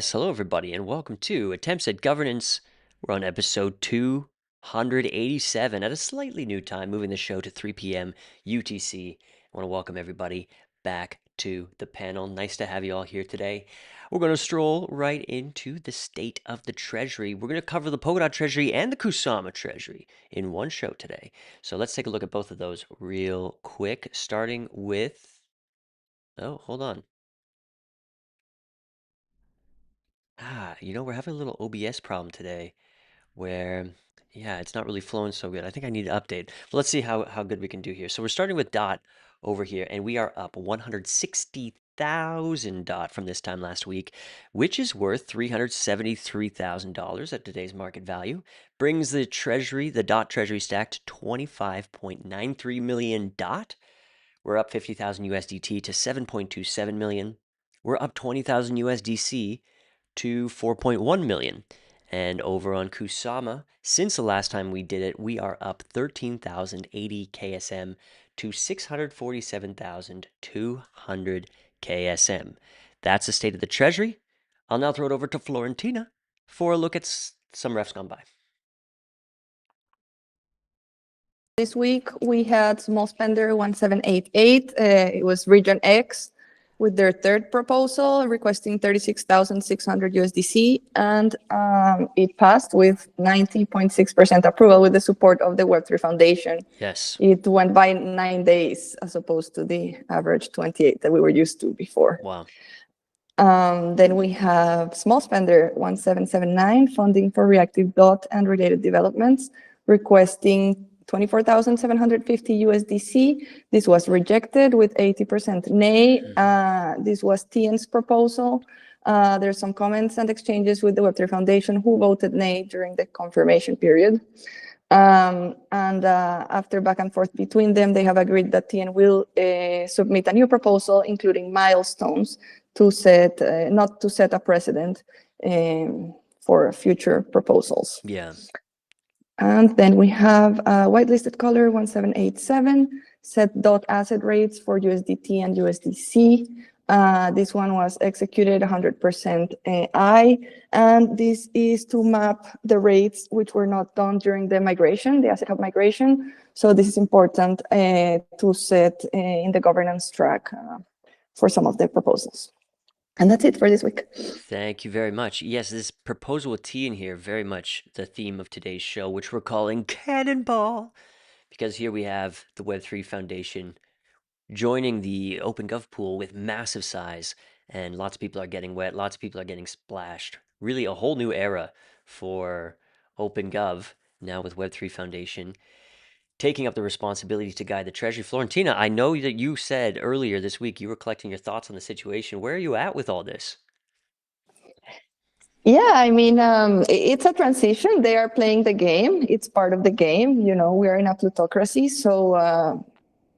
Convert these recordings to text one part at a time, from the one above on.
Yes, hello everybody, and welcome to Attempts at Governance. We're on episode 287 at a slightly new time, moving the show to 3 p.m. UTC. I want to welcome everybody back to the panel. Nice to have you all here today. We're going to stroll right into the state of the Treasury. We're going to cover the Polkadot Treasury and the Kusama Treasury in one show today. So let's take a look at both of those real quick, starting with... Oh, hold on. We're having a little OBS problem today where, yeah, it's not really flowing so good. I think I need to update. But let's see how good we can do here. So we're starting with DOT over here, and we are up 160,000 DOT from this time last week, which is worth $373,000 at today's market value. Brings the Treasury, the DOT Treasury stack to 25.93 million DOT. We're up 50,000 USDT to 7.27 million. We're up 20,000 USDC to 4.1 million. And over on Kusama, since the last time we did it, we are up 13,080 KSM to 647,200 KSM. That's the state of the Treasury. I'll now throw it over to Florentina for a look at some refs gone by. This week we had small spender 1788. It was Region X with their third proposal requesting 36,600 USDC, and it passed with 90.6% approval with the support of the Web3 Foundation. Yes. It went by 9 days as opposed to the average 28 that we were used to before. Wow. Then we have small spender 1779 funding for reactive dot and related developments requesting 24,750 USDC. This was rejected with 80% nay. This was TN's proposal. There's some comments and exchanges with the Web3 Foundation who voted nay during the confirmation period. After back and forth between them, they have agreed that TN will submit a new proposal, including milestones to set, not to set a precedent for future proposals. Yeah. And then we have whitelisted caller 1787, set dot asset rates for USDT and USDC. This one was executed 100% I, and this is to map the rates which were not done during the migration, the asset hub migration. So this is important to set in the governance track for some of the proposals. And that's it for this week. Thank you very much. Yes, this proposal with T in here, very much the theme of today's show, which we're calling Cannonball, because here we have the Web3 Foundation joining the OpenGov pool with massive size, and lots of people are getting wet, lots of people are getting splashed. Really a whole new era for OpenGov now with Web3 Foundation taking up the responsibility to guide the Treasury. Florentina, I know that you said earlier this week you were collecting your thoughts on the situation. Where are you at with all this? Yeah, I mean, it's a transition. They are playing the game. It's part of the game. You know, we are in a plutocracy, so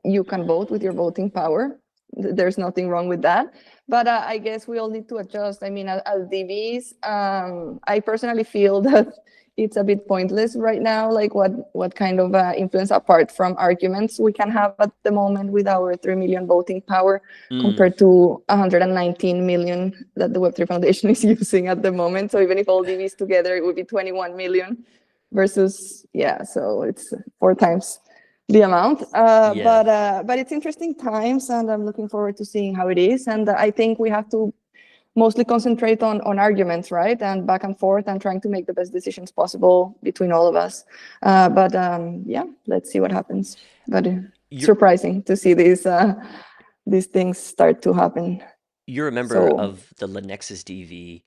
you can vote with your voting power. There's nothing wrong with that. But I guess we all need to adjust. I mean, as DVs, I personally feel that it's a bit pointless right now. Like, what kind of influence, apart from arguments, we can have at the moment with our 3 million voting power compared to 119 million that the Web3 Foundation is using at the moment. So even if all DVs together, it would be 21 million versus, yeah, so it's 4 times the amount. But it's interesting times, and I'm looking forward to seeing how it is. And I think we have to mostly concentrate on arguments, right? And back and forth and trying to make the best decisions possible between all of us. Yeah, let's see what happens. But surprising to see these things start to happen. You're a member of the Lenexus DV.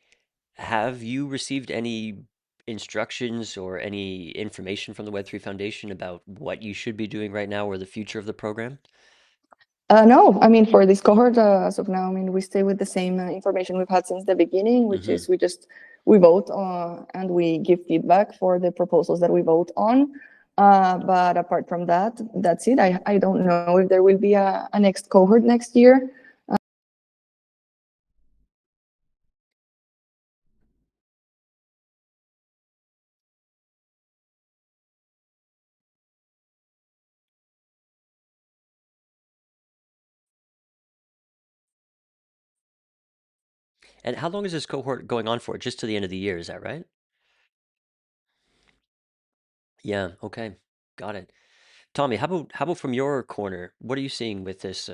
Have you received any instructions or any information from the Web3 Foundation about what you should be doing right now or the future of the program? No, I mean, for this cohort, as of now, I mean, we stay with the same information we've had since the beginning, which is we vote and we give feedback for the proposals that we vote on. But apart from that, that's it. I don't know if there will be a next cohort next year. And how long is this cohort going on for? Just to the end of the year, is that right? Yeah, okay. Got it. Tommy, how about from your corner? What are you seeing with this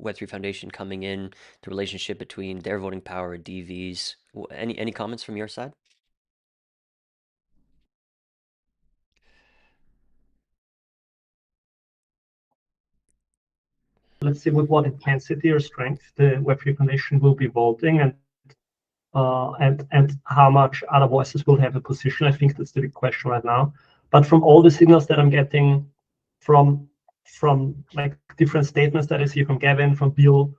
Web3 Foundation coming in, the relationship between their voting power and DVs? Any comments from your side? Let's see with what intensity or strength the Web3 Foundation will be voting, and how much other voices will have a position. I think that's the big question right now. But from all the signals that I'm getting from like different statements that I see from Gavin, from Bill,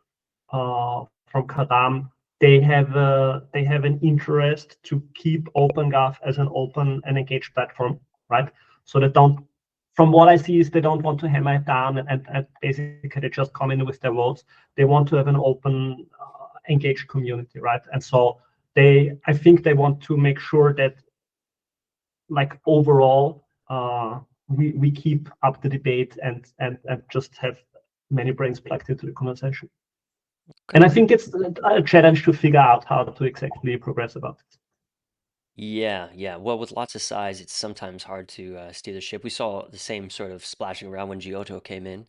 from Kadam, they have an interest to keep OpenGov as an open and engaged platform, right? So they don't, from what I see, is they don't want to hammer it down and basically they just come in with their votes. They want to have an open, engaged community, right? And so I think they want to make sure that, like, overall, we keep up the debate and just have many brains plugged into the conversation. And I think it's a challenge to figure out how to exactly progress about it. Yeah, yeah. Well, with lots of size, it's sometimes hard to steer the ship. We saw the same sort of splashing around when Giotto came in.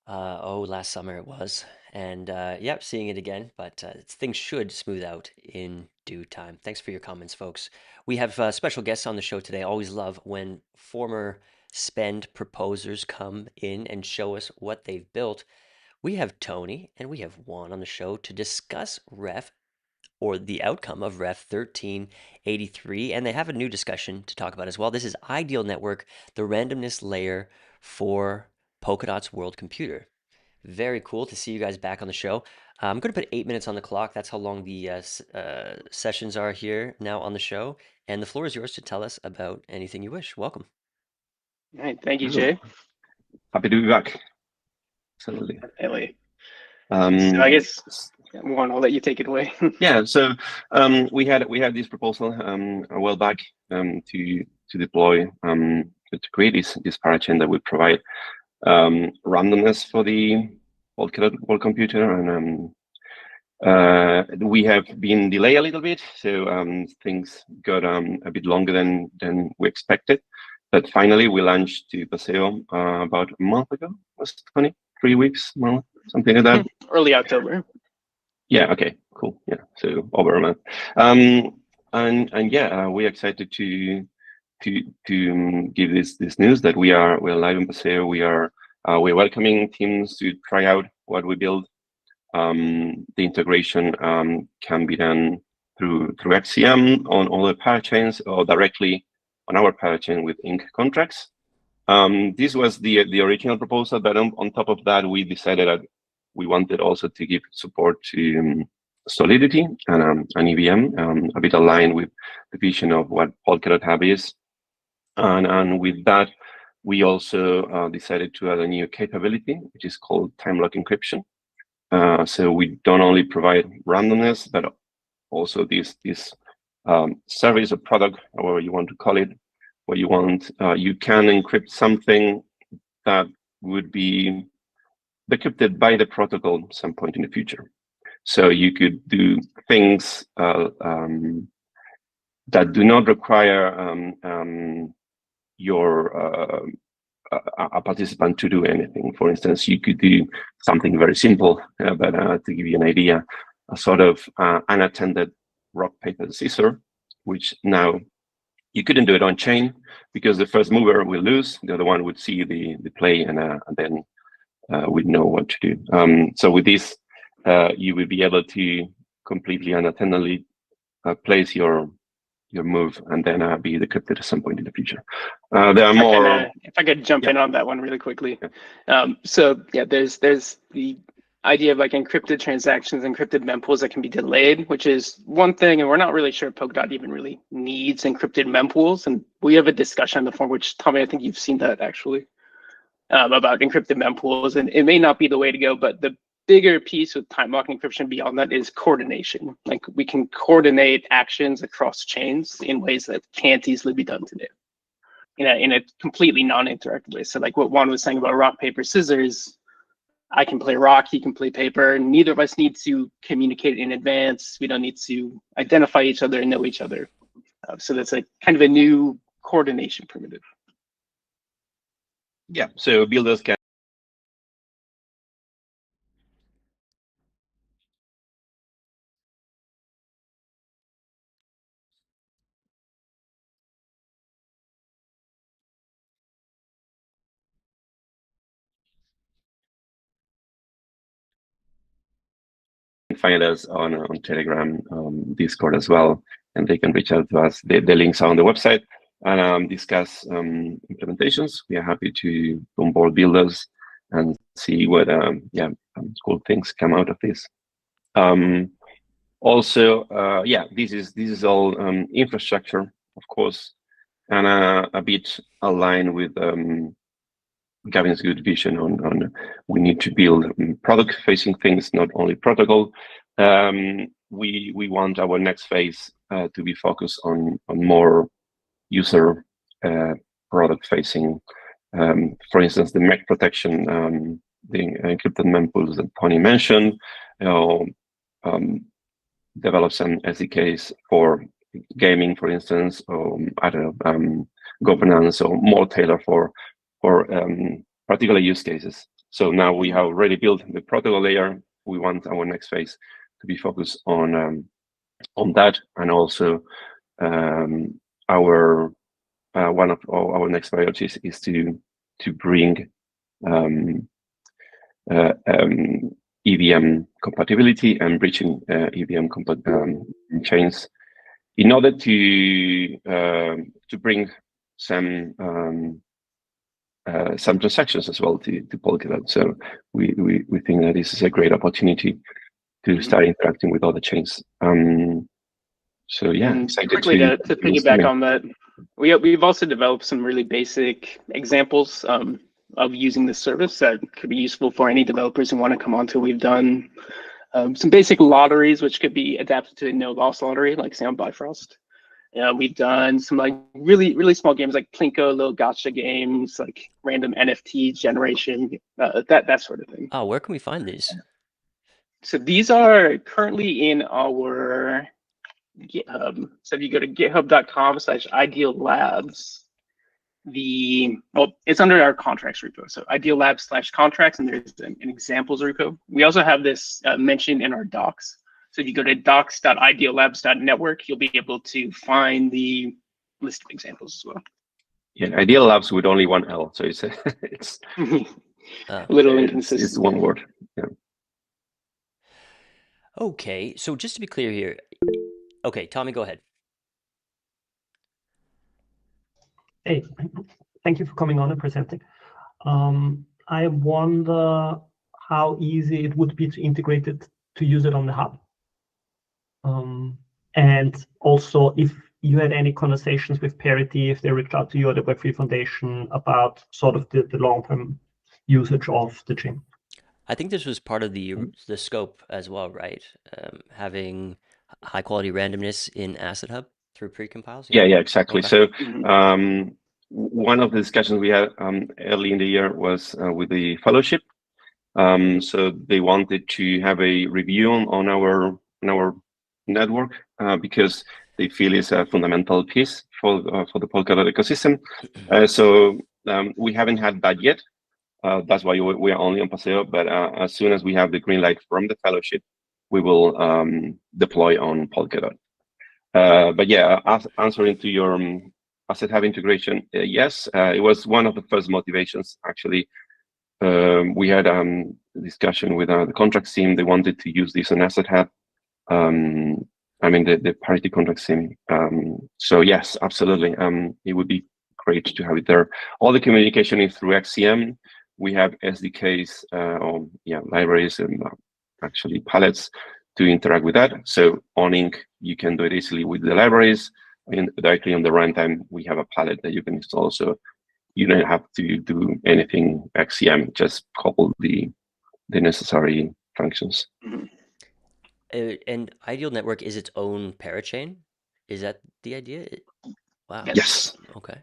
Last summer it was. And yep, seeing it again, but things should smooth out in due time. Thanks for your comments, folks. We have special guests on the show today. Always love when former spend proposers come in and show us what they've built. We have Tony and we have Juan on the show to discuss Ref or the outcome of Ref 1383, and they have a new discussion to talk about as well. This is Ideal Network, the randomness layer for Polkadot's world computer. Very cool to see you guys back on the show. I'm going to put 8 minutes on the clock. That's how long the sessions are here now on the show. And the floor is yours to tell us about anything you wish. Welcome. All right, thank you, Jay. Happy to be back. Absolutely. Definitely. So I guess, Juan, I'll let you take it away. Yeah. So we had this proposal a while back to deploy to create this parachain that would provide randomness for the Polkadot world computer, and we have been delayed a little bit, so things got a bit longer than we expected. But finally, we launched to Paseo about a month ago. Was it 23 weeks, month, something like that? Early October. Yeah. Okay. Cool. Yeah. So over a month. And yeah, we're excited to give this news that we're live in Paseo. we're welcoming teams to try out what we build. The integration can be done through XCM on all the parachains or directly on our parachain with Inc contracts. This was the original proposal, but on top of that, we decided that we wanted also to give support to Solidity and EVM, a bit aligned with the vision of what Polkadot Hub is. And with that, we also decided to add a new capability, which is called time lock encryption. So we don't only provide randomness, but also this service or product, however you want to call it, where you can encrypt something that would be decrypted by the protocol at some point in the future. So you could do things that do not require a participant to do anything. For instance, you could do something very simple, but to give you an idea, a sort of unattended rock, paper, scissors, which now you couldn't do it on chain because the first mover will lose, the other one would see the play, and then we'd know what to do. So with this, you will be able to completely unattendedly place your move and then be decrypted at some point in the future. There are more. If I could jump in on that one really quickly. So yeah, there's the idea of like encrypted transactions, encrypted mempools that can be delayed, which is one thing, and we're not really sure Polkadot even really needs encrypted mempools. And we have a discussion on the forum, which Tommy, I think you've seen that actually, about encrypted mempools, and it may not be the way to go, but the bigger piece with time lock encryption beyond that is coordination. Like we can coordinate actions across chains in ways that can't easily be done today, in a completely non-interactive way. So like what Juan was saying about rock, paper, scissors, I can play rock, he can play paper. Neither of us need to communicate in advance. We don't need to identify each other and know each other. So that's a kind of a new coordination primitive. Yeah, so builders can find us on Telegram, Discord as well, and they can reach out to us. The links are on the website, and discuss implementations. We are happy to onboard builders and see what cool things come out of this. Also, this is all infrastructure, of course, and a bit aligned with Gavin's good vision on we need to build product-facing things, not only protocol. We want our next phase to be focused on more user product-facing. For instance, the MEC protection, the encrypted mempools that Tony mentioned. Develop some SDKs for gaming, for instance, or I don't know, governance, or more tailored for particular use cases. So now we have already built the protocol layer. We want our next phase to be focused on that, and also our one of our next priorities is to bring EVM compatibility and bridging EVM chains in order to bring some transactions as well to Polkadot. So we think that this is a great opportunity to start interacting with other chains. So yeah, quickly to piggyback on that, we've also developed some really basic examples of using this service that could be useful for any developers who want to come onto. We've done some basic lotteries, which could be adapted to a no loss lottery, like say on Bifrost. We've done some like really small games like Plinko, little gacha games, like random NFT generation, that sort of thing. Oh, where can we find these? So these are currently in our GitHub. So if you go to github.com/ideallabs, it's under our contracts repo. So ideallabs/contracts, and there's an examples repo. We also have this mentioned in our docs. So if you go to docs.ideallabs.network, you'll be able to find the list of examples as well. Yeah, Ideal Labs with only one L, so it's a little inconsistent. It's one word. Yeah. Okay, so just to be clear here. Okay, Tommy, go ahead. Hey, thank you for coming on and presenting. I wonder how easy it would be to integrate it, to use it on the hub. And also if you had any conversations with Parity, if they reached out to you or the Web3 Foundation about sort of the long-term usage of the chain. I think this was part of the scope as well, right? Having high quality randomness in Asset Hub through precompiles. Yeah, exactly. Okay. So one of the discussions we had early in the year was with the fellowship. So they wanted to have a review on our network because they feel it's a fundamental piece for the Polkadot ecosystem. So we haven't had that yet. That's why we are only on Paseo. But as soon as we have the green light from the fellowship, we will deploy on Polkadot. But yeah, answering to your Asset Hub integration, yes, it was one of the first motivations. Actually, we had a discussion with the contracts team. They wanted to use this on Asset Hub. I mean, the Parity contracts team. So yes, absolutely. It would be great to have it there. All the communication is through XCM. We have SDKs, libraries, and actually palettes to interact with that. So on Ink, you can do it easily with the libraries. And directly on the runtime, we have a palette that you can install. So you don't have to do anything XCM, just couple the necessary functions. And Ideal Network is its own parachain? Is that the idea? Wow. Yes. Okay.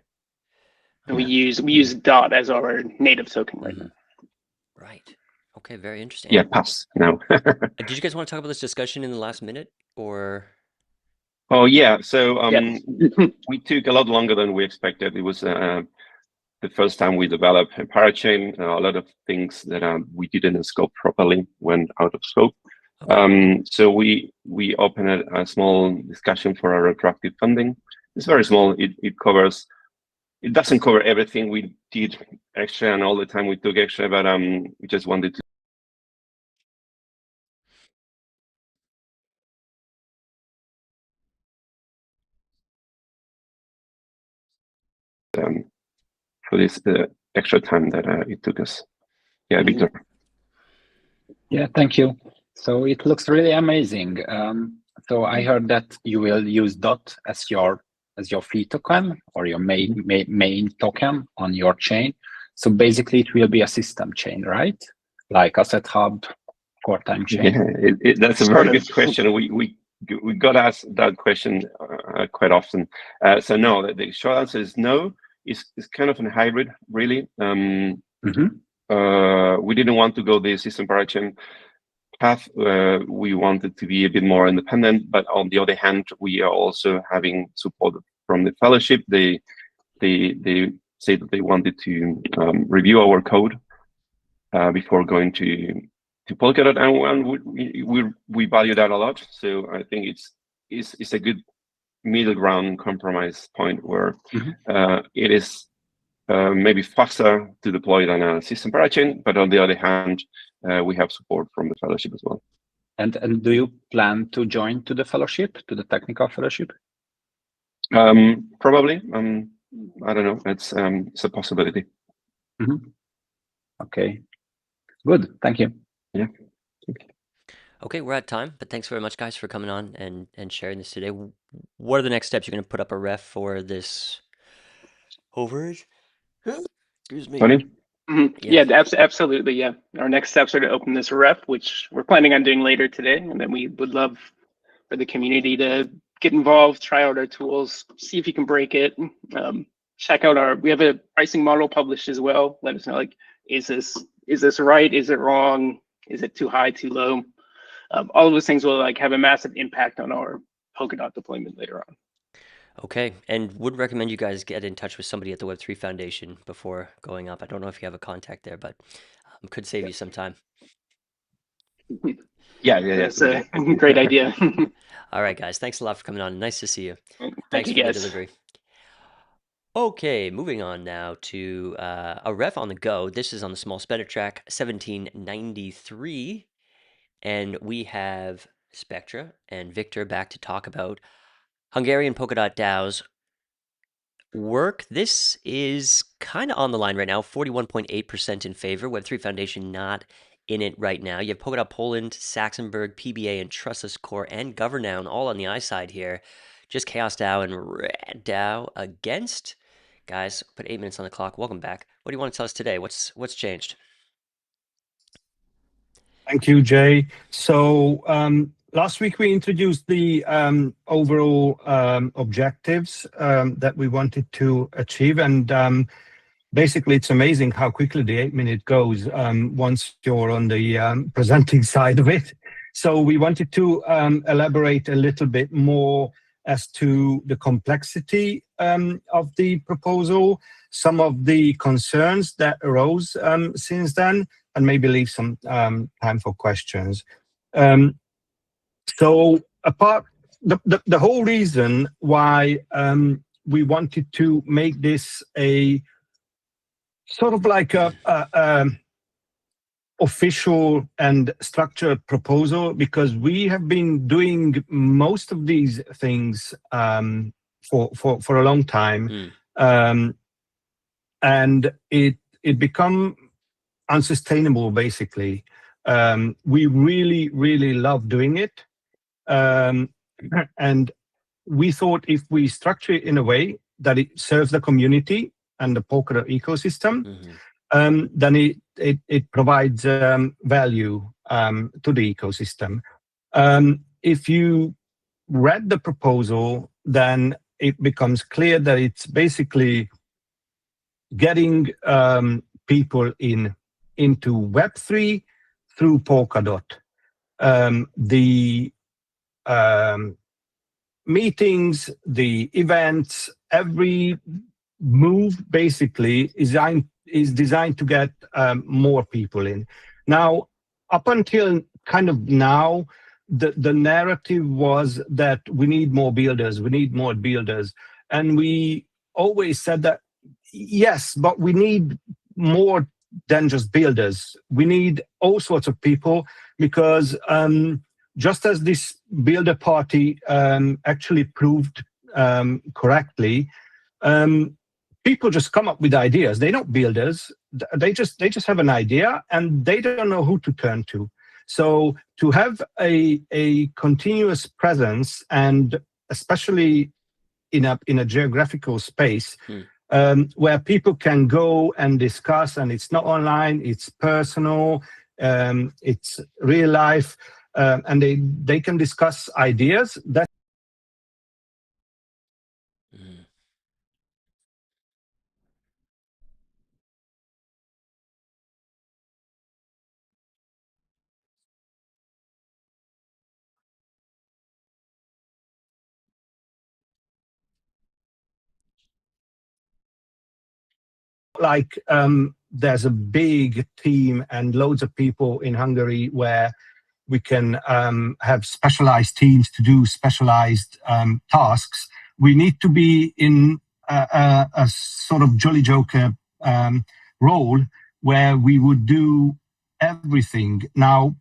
And we use DOT as our native token right now. Right. Okay, very interesting. Yeah, pass now. Did you guys want to talk about this discussion in the last minute, or? Oh yeah, so Yes. we took a lot longer than we expected. It was the first time we developed a parachain. A lot of things that we didn't scope properly went out of scope. Okay. So we opened a small discussion for our retroactive funding. It's very small. It doesn't cover everything we did extra and all the time we took extra, but we just wanted to for this extra time that it took us. Yeah, Victor. Yeah, thank you. So it looks really amazing. So I heard that you will use DOT as your fee token or your main token on your chain. So basically, it will be a system chain, right? Like Asset Hub, core time chain. Yeah, that's a very good question. We got asked that question quite often. So no, the short answer is no. It's kind of a hybrid, really. We didn't want to go the system parachain path. We wanted to be a bit more independent, but on the other hand, we are also having support from the fellowship. They say that they wanted to review our code before going to Polkadot, and we value that a lot. So I think it's a good middle ground compromise point where it is maybe faster to deploy than a system parachain, but on the other hand, we have support from the fellowship as well. And do you plan to join to the fellowship, to the technical fellowship? Probably. I don't know. It's a possibility. Okay. Good. Thank you. Yeah. Okay, we're at time, but thanks very much, guys, for coming on and sharing this today. What are the next steps? You're going to put up a ref for this overage? Excuse me. Funny? Yeah, absolutely. Yeah. Our next steps are to open this ref, which we're planning on doing later today. And then we would love for the community to get involved, try out our tools, see if you can break it. Check out we have a pricing model published as well. Let us know, like, is this right? Is it wrong? Is it too high, too low? All of those things will have a massive impact on our Polkadot deployment later on. Okay, and would recommend you guys get in touch with somebody at the Web3 Foundation before going up. I don't know if you have a contact there, but could save you some time. Yeah. That's a great idea. All right, guys. Thanks a lot for coming on. Nice to see you. Thank you, for guys. the delivery. Okay, moving on now to a ref on the go. This is on the small spender track, 1793. And we have Spectra and Victor back to talk about Hungarian Polkadot DAO's work. This is kind of on the line right now, 41.8% in favor. Web3 Foundation not in it right now. You have Polkadot Poland, Saxonberg, PBA, and Trustless Core, and Governown all on the I side here. Just Chaos DAO and Red DAO against. Guys, put 8 minutes on the clock. Welcome back. What do you want to tell us today? What's changed? Thank you, Jay. So last week we introduced the overall objectives that we wanted to achieve, and basically it's amazing how quickly the 8 minute goes once you're on the presenting side of it. So we wanted to elaborate a little bit more as to the complexity of the proposal, some of the concerns that arose since then, and maybe leave some time for questions. So the whole reason why we wanted to make this a sort of like a official and structured proposal, because we have been doing most of these things for a long time, and it become unsustainable, basically. We really love doing it, and we thought if we structure it in a way that it serves the community and the Polkadot ecosystem, then it provides value to the ecosystem. If you read the proposal, then it becomes clear that it's basically getting people into Web3 through Polkadot. The meetings, the events, every move basically is designed to get more people in. Now, up until kind of now, the narrative was that we need more builders, and we always said that yes, but we need more than just builders. We need all sorts of people, because just as this builder party actually proved correctly, people just come up with ideas. They're not builders. They just have an idea and they don't know who to turn to. So to have a continuous presence, and especially in a geographical space where people can go and discuss, and it's not online, it's personal, it's real life, and they can discuss ideas. That's like there's a big team and loads of people in Hungary where we can have specialized teams to do specialized tasks. We need to be in a sort of Jolly Joker role where we would do everything. Now,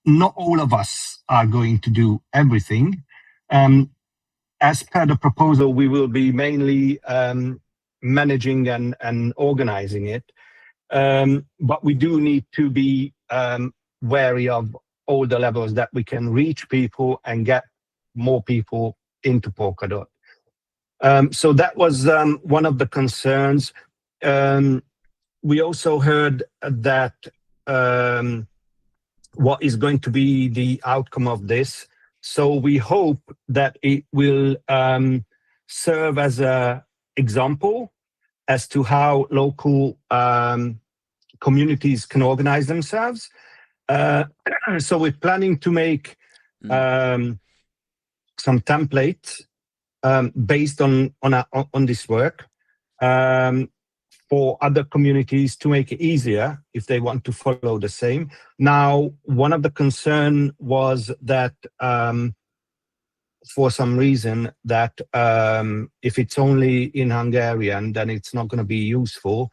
not all of us are going to do everything. As per the proposal, we will be mainly managing and organizing it. But we do need to be wary of all the levels that we can reach people and get more people into Polkadot. So that was one of the concerns. We also heard that what is going to be the outcome of this. So we hope that it will serve as an example as to how local communities can organize themselves. So we're planning to make some templates based on this work for other communities to make it easier if they want to follow the same. Now, one of the concern was that for some reason that if it's only in Hungarian, then it's not going to be useful.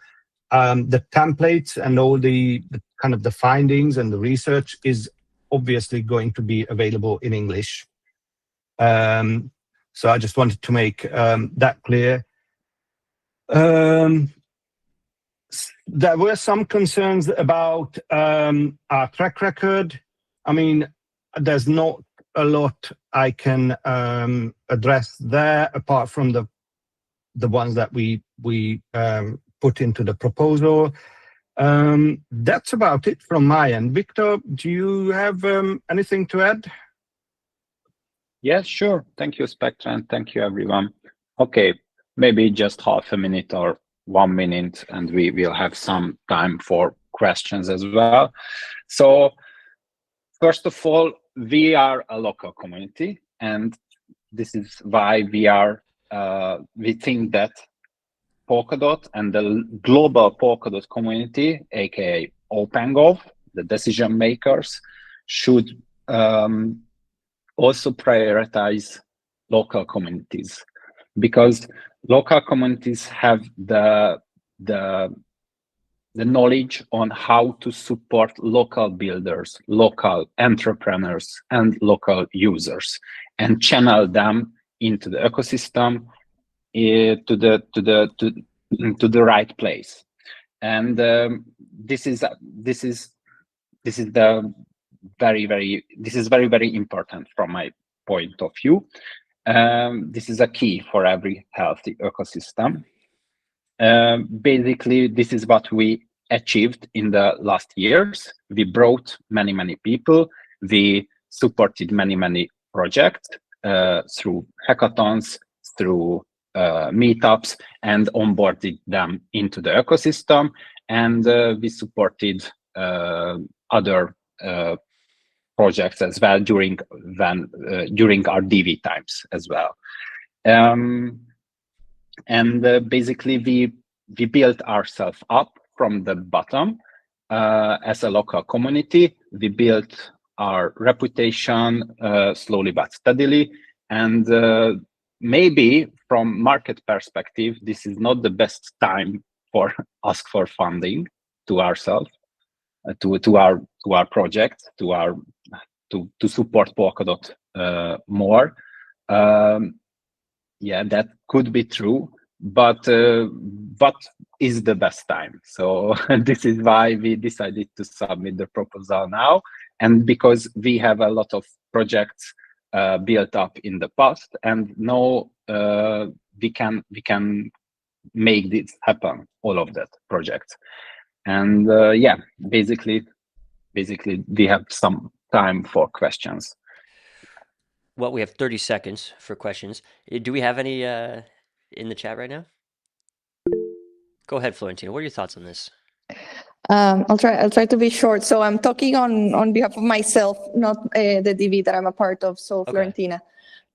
The templates and all the kind of the findings and the research is obviously going to be available in English. So I just wanted to make that clear. There were some concerns about our track record. I mean, there's not a lot I can address there apart from the ones that we put into the proposal. That's about it from my end. Victor, do you have anything to add? Yes, sure. Thank you, Spectra, and thank you, everyone. Okay, maybe just half a minute or 1 minute, and we will have some time for questions as well. So, first of all, we are a local community, and this is why we think that Polkadot and the global Polkadot community, aka OpenGov, the decision makers, should also prioritize local communities, because local communities have the knowledge on how to support local builders, local entrepreneurs, and local users, and channel them into the ecosystem to the right place. And this is very important from my point of view. This is a key for every healthy ecosystem. Basically, this is what we achieved in the last years. We brought many people. We supported many projects through hackathons, through meetups, and onboarded them into the ecosystem. And we supported other projects as well during our DV times as well. Basically, we built ourselves up from the bottom as a local community. We built our reputation slowly but steadily, and maybe from market perspective, this is not the best time for ask for funding to ourselves, to our project, to support Polkadot more. Yeah, that could be true, but is the best time. So this is why we decided to submit the proposal now, and because we have a lot of projects built up in the past, and now we can make this happen, all of that projects. And yeah, basically we have some time for questions. Well, we have 30 seconds for questions. Do we have any in the chat right now? Go ahead, Florentina. What are your thoughts on this? I'll try to be short. So I'm talking on behalf of myself, not the DV that I'm a part of. So Okay. Florentina,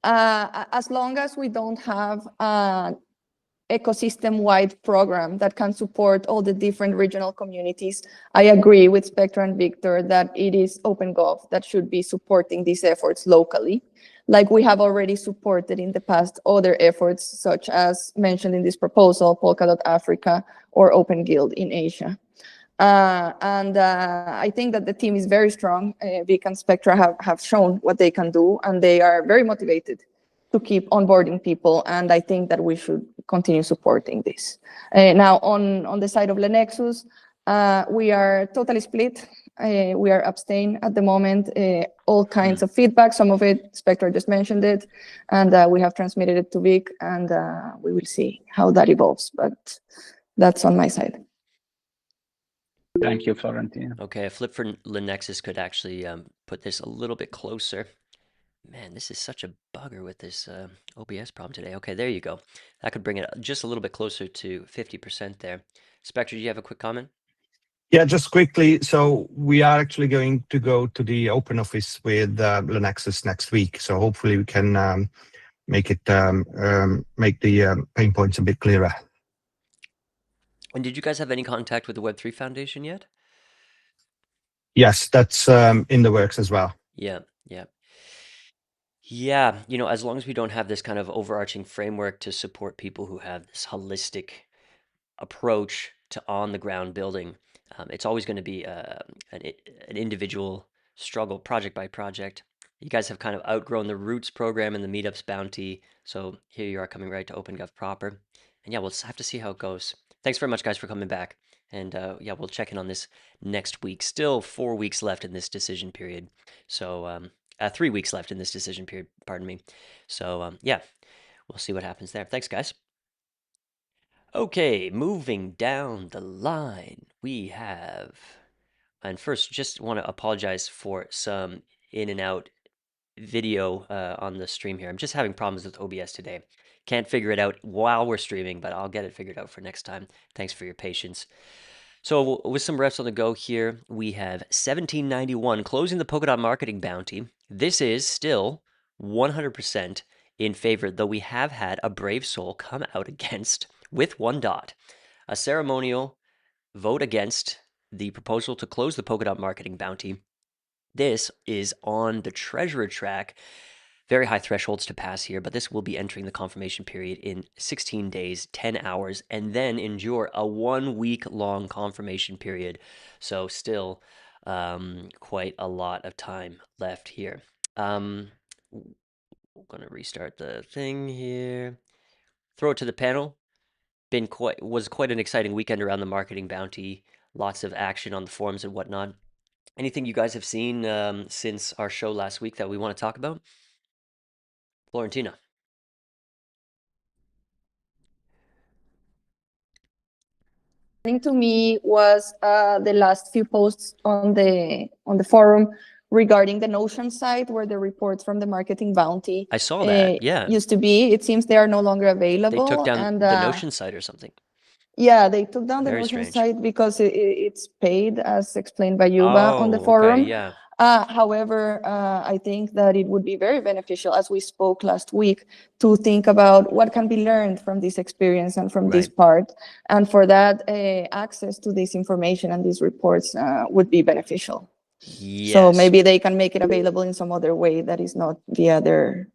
as long as we don't have an ecosystem-wide program that can support all the different regional communities, I agree with Spectra and Victor that it is OpenGov that should be supporting these efforts locally, like we have already supported in the past other efforts, such as mentioned in this proposal, Polkadot Africa or Open Guild in Asia. I think that the team is very strong. Vic and Spectra have shown what they can do, and they are very motivated to keep onboarding people, and I think that we should continue supporting this. Now, on the side of Lenexus, we are totally split. We are abstain at the moment, all kinds of feedback, some of it, Spectra just mentioned it, and we have transmitted it to Vic, and we will see how that evolves, but that's on my side. Thank you, Florentina. Okay, a flip for Lenexus could actually put this a little bit closer. Man, this is such a bugger with this OBS problem today. Okay, there you go. That could bring it just a little bit closer to 50% there. Spectre, do you have a quick comment? Yeah, just quickly. So we are actually going to go to the open office with Lenexus next week. So hopefully we can make the pain points a bit clearer. And did you guys have any contact with the Web3 Foundation yet? Yes, that's in the works as well. Yeah, yeah. Yeah, you know, as long as we don't have this kind of overarching framework to support people who have this holistic approach to on-the-ground building, it's always going to be an individual struggle, project by project. You guys have kind of outgrown the Roots program and the Meetups bounty, so here you are coming right to OpenGov proper. And yeah, we'll have to see how it goes. Thanks very much, guys, for coming back. And yeah, we'll check in on this next week. Still 4 weeks left in this decision period. So 3 weeks left in this decision period, pardon me. So yeah, we'll see what happens there. Thanks, guys. Okay, moving down the line, we have, and first, just want to apologize for some in and out video on the stream here. I'm just having problems with OBS today. Can't figure it out while we're streaming, but I'll get it figured out for next time. Thanks for your patience. So with some refs on the go here, we have 1791 closing the Polkadot marketing bounty. This is still 100% in favor, though we have had a brave soul come out against with 1 dot. A ceremonial vote against the proposal to close the Polkadot marketing bounty. This is on the treasurer track. Very high thresholds to pass here, but this will be entering the confirmation period in 16 days, 10 hours, and then endure a 1 week long confirmation period. So still quite a lot of time left here. We're going to restart the thing here. Throw it to the panel. Was quite an exciting weekend around the marketing bounty. Lots of action on the forums and whatnot. Anything you guys have seen since our show last week that we want to talk about? Florentina. To me was the last few posts on the forum regarding the Notion site where the reports from the marketing bounty I saw that, yeah. used to be. It seems they are no longer They available. took down and the Notion site or something. Yeah, they took down the Very Notion strange. site because it's paid, as explained by Yuba on the Oh, forum. okay, yeah. However, I think that it would be very beneficial, as we spoke last week, to think about what can be learned from this experience and from this Right. part. And for that, access to this information and these reports would be beneficial. Yes. So maybe they can make it available in some other way that is not via their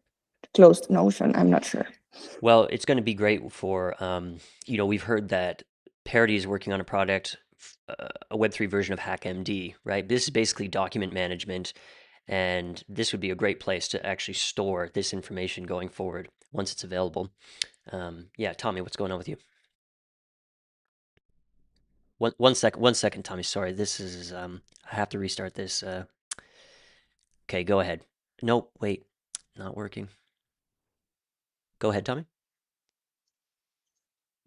closed Notion. I'm not sure. Well, it's going to be great for, we've heard that Parity is working on a product, a Web3 version of HackMD, right? This is basically document management, and this would be a great place to actually store this information going forward once it's available. Yeah, Tommy, what's going on with you? One second, Tommy. Sorry, this is I have to restart this. Okay, go ahead. Nope, wait, not working. Go ahead, Tommy.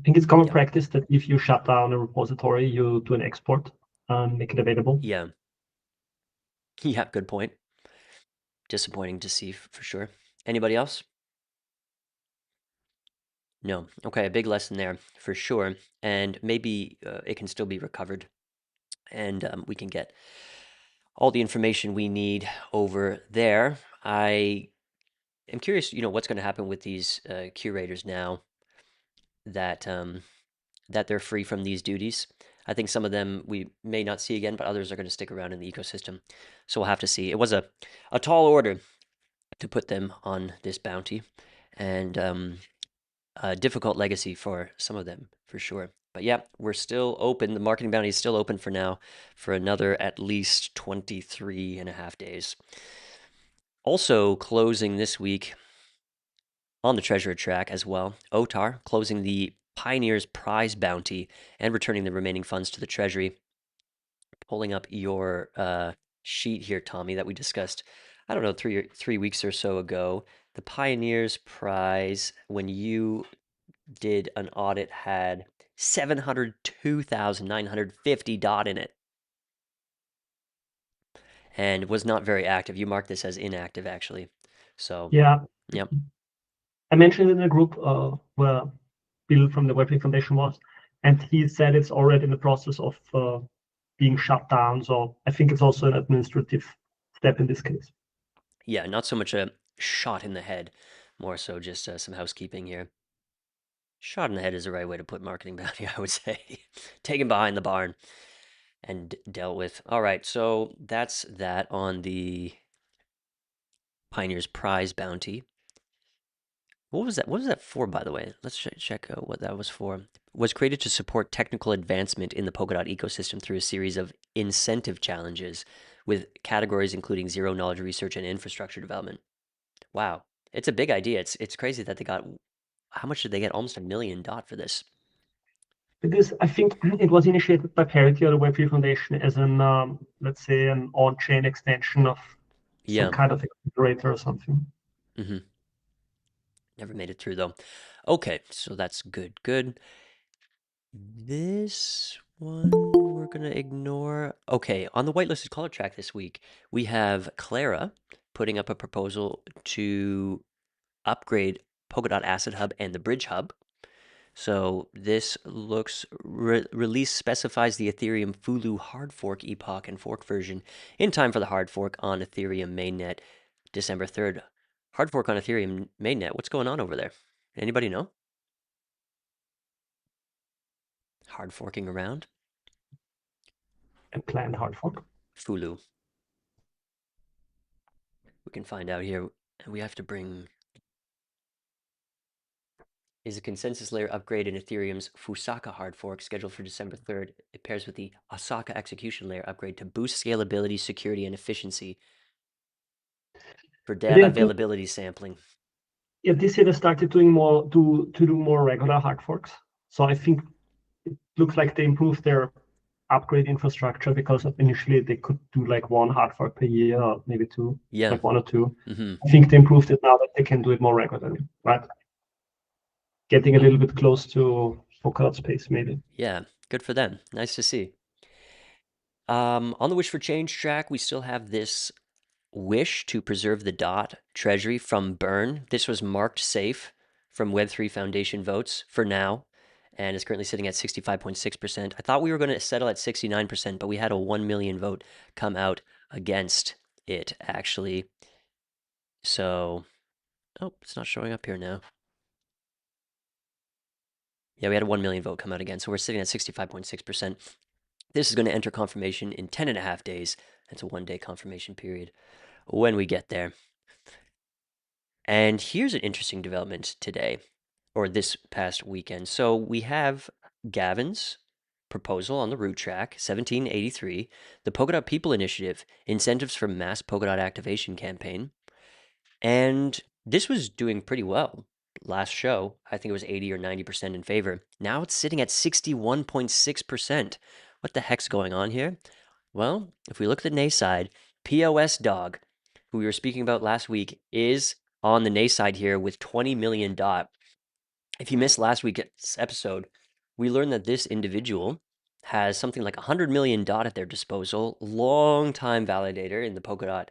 I think it's common Yeah. practice that if you shut down a repository, you do an export and make it available. Yeah. Yeah, good point. Disappointing to see for sure. Anybody else? No. Okay, a big lesson there for sure. And maybe it can still be recovered, and we can get all the information we need over there. I am curious, what's going to happen with these curators now that that they're free from these duties. I think some of them we may not see again, but others are going to stick around in the ecosystem. So we'll have to see. It was a tall order to put them on this bounty, and a difficult legacy for some of them, for sure. But yeah, we're still open. The marketing bounty is still open for now for another at least 23 and a half days. Also closing this week on the treasure track as well, OTAR closing the Pioneer's Prize bounty and returning the remaining funds to the treasury. Pulling up your sheet here, Tommy, that we discussed, I don't know, 3 weeks or so ago. The Pioneer's Prize, when you did an audit, had 702,950 DOT in it, and was not very active. You marked this as inactive, actually. So yeah, yep. I mentioned in the group where Bill from the Web3 Foundation was, and he said it's already in the process of being shut down. So I think it's also an administrative step in this case. Yeah, not so much a shot in the head, more so just some housekeeping here. Shot in the head is the right way to put marketing bounty, I would say. Taken behind the barn and dealt with. All right, so that's that on the Pioneer's Prize bounty. What was that? What was that for, by the way? Let's check what that was for. Was created to support technical advancement in the Polkadot ecosystem through a series of incentive challenges with categories including zero knowledge research and infrastructure development. Wow, it's a big idea. It's crazy that they got. How much did they get? Almost $1 million DOT for this. Because I think it was initiated by Parity or the Web3 Foundation as an, let's say, an on-chain extension of some kind of accelerator or something. Mm-hmm. Never made it through, though. Okay, so that's good. Good. This one we're going to ignore. Okay, on the whitelisted caller track this week, we have Clara putting up a proposal to upgrade Polkadot Asset Hub and the Bridge Hub. So this looks, release specifies the Ethereum Fulu hard fork epoch and fork version in time for the hard fork on Ethereum mainnet, December 3rd. Hard fork on Ethereum mainnet. What's going on over there? Anybody know? Hard forking around? A planned hard fork. Fulu. We can find out here. We have to bring... Is a consensus layer upgrade in Ethereum's Fusaka hard fork scheduled for December 3rd. It pairs with the Osaka execution layer upgrade to boost scalability, security, and efficiency for dev availability sampling. Yeah, this year they started doing more to do more regular hard forks. So I think it looks like they improved their upgrade infrastructure, because initially they could do like one hard fork per year or maybe two, like one or two. Mm-hmm. I think they improved it now that they can do it more regularly, right? Getting a little bit close to Polkadot space, maybe. Yeah, good for them. Nice to see. On the Wish for Change track, we still have this wish to preserve the DOT treasury from burn. This was marked safe from Web3 Foundation votes for now. and is currently sitting at 65.6%. I thought we were going to settle at 69%, but we had a 1 million vote come out against it, actually. So, oh, it's not showing up here now. Yeah, we had a 1 million vote come out again, so we're sitting at 65.6%. This is going to enter confirmation in 10.5 days. It's a 1-day confirmation period when we get there. And here's an interesting development today, or this past weekend. So we have Gavin's proposal on the root track, 1783, the Polkadot People Initiative, incentives for mass Polkadot activation campaign. And this was doing pretty well. Last show, I think it was 80 or 90% in favor. Now it's sitting at 61.6%. What the heck's going on here? Well, if we look at the nay side, POS Dog, who we were speaking about last week, is on the nay side here with 20 million DOT. If you missed last week's episode, we learned that this individual has something like 100 million DOT at their disposal, long-time validator in the Polkadot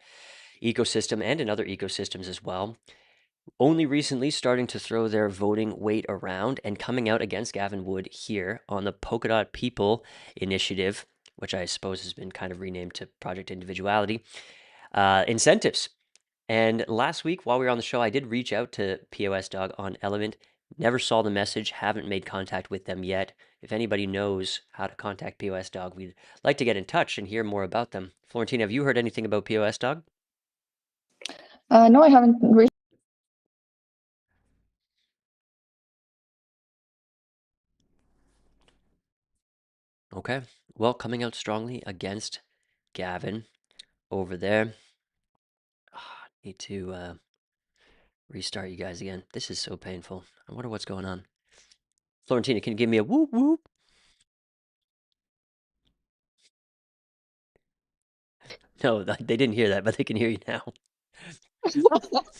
ecosystem and in other ecosystems as well. Only recently starting to throw their voting weight around and coming out against Gavin Wood here on the Polkadot People Initiative, which I suppose has been kind of renamed to Project Individuality, incentives. And last week, while we were on the show, I did reach out to POS Dog on Element. Never saw the message, haven't made contact with them yet. If anybody knows how to contact POS Dog, we'd like to get in touch and hear more about them. Florentine, have you heard anything about POS Dog? No, I haven't reached. Okay, well, coming out strongly against Gavin over there. Need to restart you guys again. This is so painful. I wonder what's going on. Florentina, can you give me a whoop whoop? No, they didn't hear that, but they can hear you now.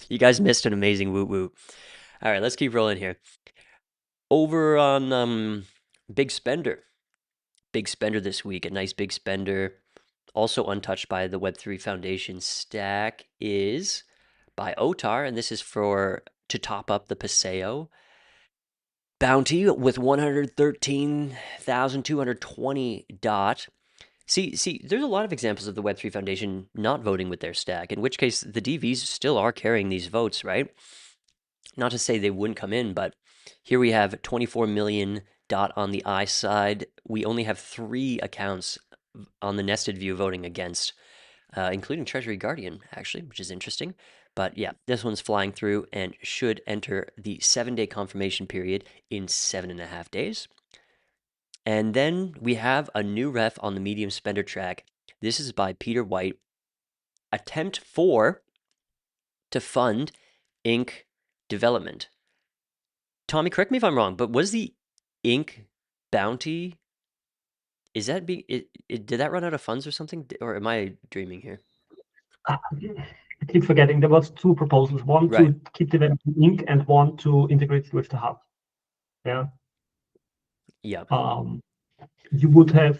You guys missed an amazing whoop whoop. All right, let's keep rolling here. Over on Big Spender. Big Spender this week, a nice Big Spender. Also untouched by the Web3 Foundation stack is by Otar, and this is to top up the Paseo bounty with 113,220 DOT. See, there's a lot of examples of the Web3 Foundation not voting with their stack, in which case the DVs still are carrying these votes, right? Not to say they wouldn't come in, but here we have 24 million DOT on the I side. We only have 3 accounts on the nested view voting against, including Treasury Guardian, actually, which is interesting. But yeah, this one's flying through and should enter the 7-day confirmation period in 7.5 days. And then we have a new ref on the medium spender track. This is by Peter White. Attempt 4 to fund Inc. development. Tommy, correct me if I'm wrong, but was the Inc. bounty, is that did that run out of funds or something? Or am I dreaming here? I keep forgetting there was 2 proposals. One to keep developing Inc. and one to integrate it with the hub. Yeah. Yeah. You would have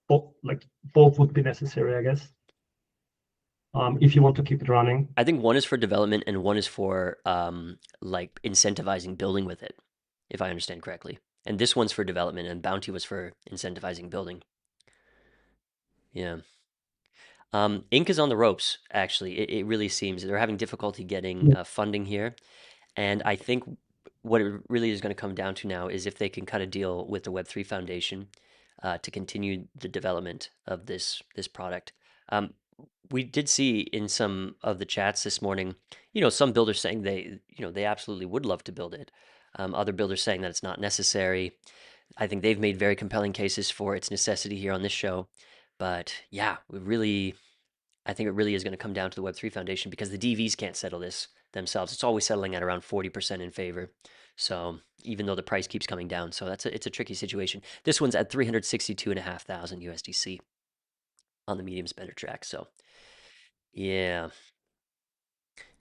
both would be necessary, I guess. If you want to keep it running. I think one is for development and one is for like incentivizing building with it, if I understand correctly. And this one's for development and bounty was for incentivizing building. Yeah. Inc. is on the ropes, actually. It really seems they're having difficulty getting funding here. And I think what it really is going to come down to now is if they can cut a deal with the Web3 Foundation to continue the development of this product. We did see in some of the chats this morning, some builders saying they absolutely would love to build it. Other builders saying that it's not necessary. I think they've made very compelling cases for its necessity here on this show. But yeah, I think it really is going to come down to the Web3 Foundation because the DVs can't settle this themselves. It's always settling at around 40% in favor. So even though the price keeps coming down, so it's a tricky situation. This one's at 362,500 USDC on the medium spender track. So yeah,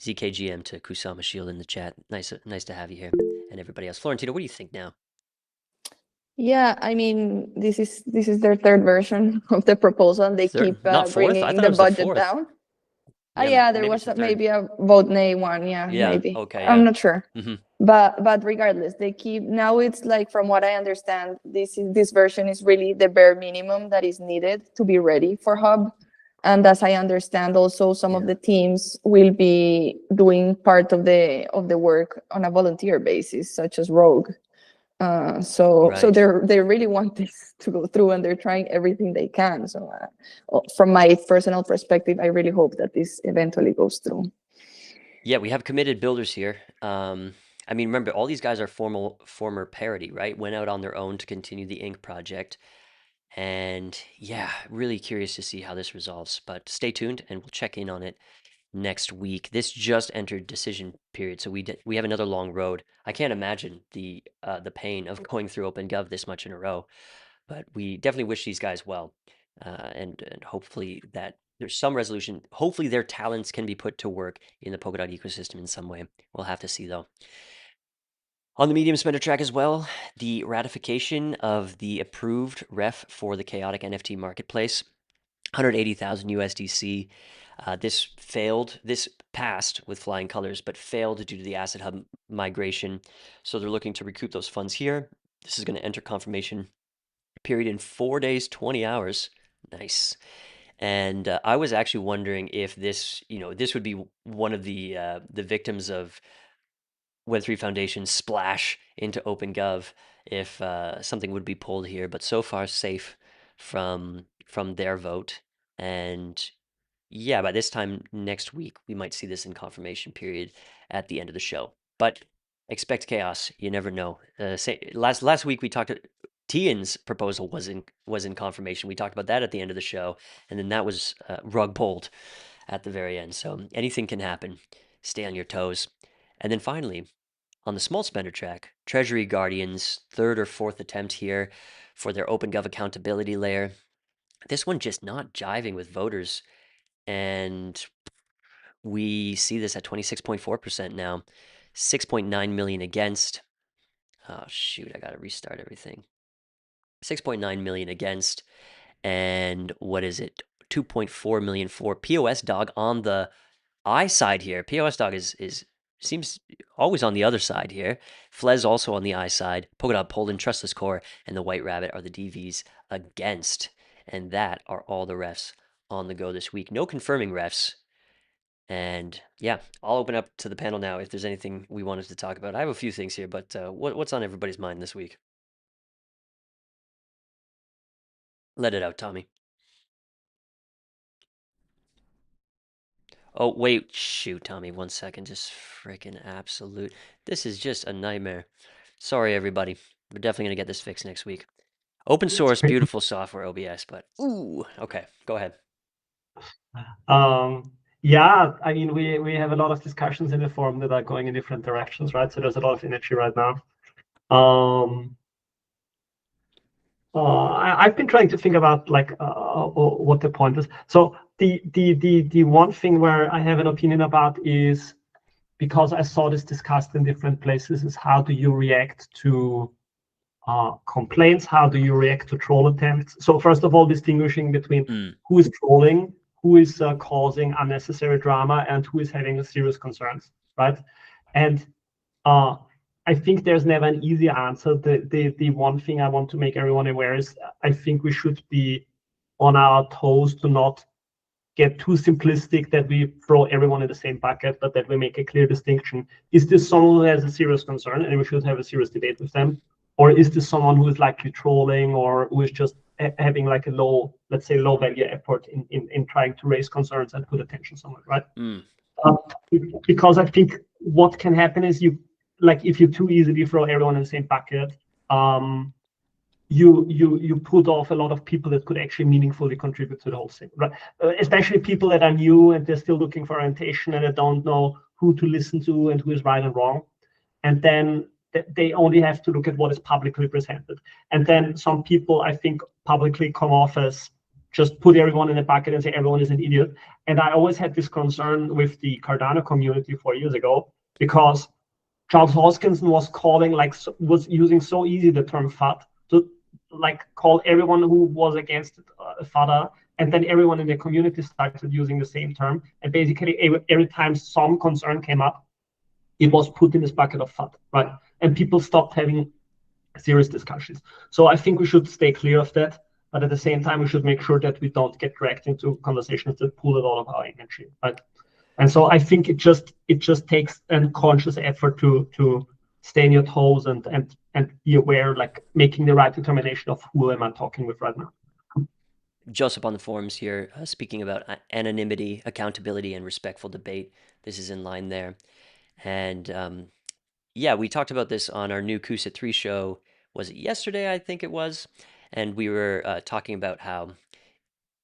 ZKGM to Kusama Shield in the chat. Nice to have you here, and everybody else. Florentino, what do you think now? Yeah, I mean, this is their 3rd version of the proposal. They keep Not 4th? I bringing thought it the was the budget 4th. down. Yeah, there maybe was it's the third. maybe a vote nay one. Yeah, Yeah, maybe. okay, I'm yeah. not sure. Mhm. But regardless, they keep now. It's like, from what I understand, this version is really the bare minimum that is needed to be ready for Hub. And as I understand, also some of the teams will be doing part of the work on a volunteer basis, such as Rogue. So Right. they really want this to go through, and they're trying everything they can. So from my personal perspective, I really hope that this eventually goes through. Yeah, we have committed builders here. I mean, remember, all these guys are former Parity, right? Went out on their own to continue the Ink project. And yeah, really curious to see how this resolves. But stay tuned, and we'll check in on it next week. This just entered decision period, so we have another long road. I can't imagine the pain of going through OpenGov this much in a row, but we definitely wish these guys well, and hopefully that there's some resolution. Hopefully their talents can be put to work in the Polkadot ecosystem in some way. We'll have to see though. On the medium spender track as well, the ratification of the approved ref for the chaotic NFT marketplace, 180,000 USDC. This passed with flying colors, but failed due to the Asset Hub migration. So they're looking to recoup those funds here. This is going to enter confirmation period in 4 days, 20 hours. Nice. And I was actually wondering if this would be one of the victims of Web3 Foundation's splash into OpenGov, if something would be pulled here. But so far, safe from their vote. And yeah, by this time next week, we might see this in confirmation period at the end of the show. But expect chaos. You never know. Last week we talked. Tian's proposal was in confirmation. We talked about that at the end of the show, and then that was rug pulled at the very end. So anything can happen. Stay on your toes. And then finally, on the small spender track, Treasury Guardians, third or fourth attempt here for their OpenGov accountability layer. This one just not jiving with voters. And we see this at 26.4% now, 6.9 million against. Oh, shoot, I got to restart everything. 6.9 million against, and what is it? 2.4 million for POS Dog on the I side here. POS Dog seems always on the other side here. Flez also on the I side. Polkadot, Poland, Trustless Core, and the White Rabbit are the DVs against. And that are all the refs on the go this week. No confirming refs. And yeah, I'll open up to the panel now if there's anything we wanted to talk about. I have a few things here, but what's on everybody's mind this week? Let it out, Tommy. Oh, wait, shoot, Tommy, 1 second. Just freaking absolute. This is just a nightmare. Sorry, everybody. We're definitely going to get this fixed next week. Open source, beautiful software, OBS, but ooh, okay, go ahead. Yeah, I mean, we have a lot of discussions in the forum that are going in different directions, right? So there's a lot of energy right now. I've been trying to think about what the point is. So the one thing where I have an opinion about is, because I saw this discussed in different places, is how do you react to complaints? How do you react to troll attempts? So first of all, distinguishing between who is trolling, who is causing unnecessary drama, and who is having serious concerns, right? And I think there's never an easy answer. The one thing I want to make everyone aware is, I think we should be on our toes to not get too simplistic that we throw everyone in the same bucket, but that we make a clear distinction. Is this someone who has a serious concern and we should have a serious debate with them? Or is this someone who is likely trolling, or who is just having like a low value effort in trying to raise concerns and put attention somewhere, right? Because I think what can happen is, if you too easily throw everyone in the same bucket, you put off a lot of people that could actually meaningfully contribute to the whole thing, right? Especially people that are new and they're still looking for orientation and they don't know who to listen to and who is right and wrong. And then they only have to look at what is publicly presented. And then some people, I think, publicly come off as just put everyone in a bucket and say everyone is an idiot. And I always had this concern with the Cardano community 4 years ago, because Charles Hoskinson was using so easy the term FUD to call everyone who was against FUDder and then everyone in the community started using the same term. And basically, every time some concern came up, it was put in this bucket of FUD, right? And people stopped having serious discussions. So I think we should stay clear of that. But at the same time, we should make sure that we don't get dragged into conversations that pull a lot of our energy, right? And so I think it just takes a conscious effort to stay on your toes and be aware, like making the right determination of who am I talking with right now. Joseph on the forums here, speaking about anonymity, accountability, and respectful debate. This is in line there. And yeah, we talked about this on our new Kusa 3 show. Was it yesterday? I think it was. And we were talking about how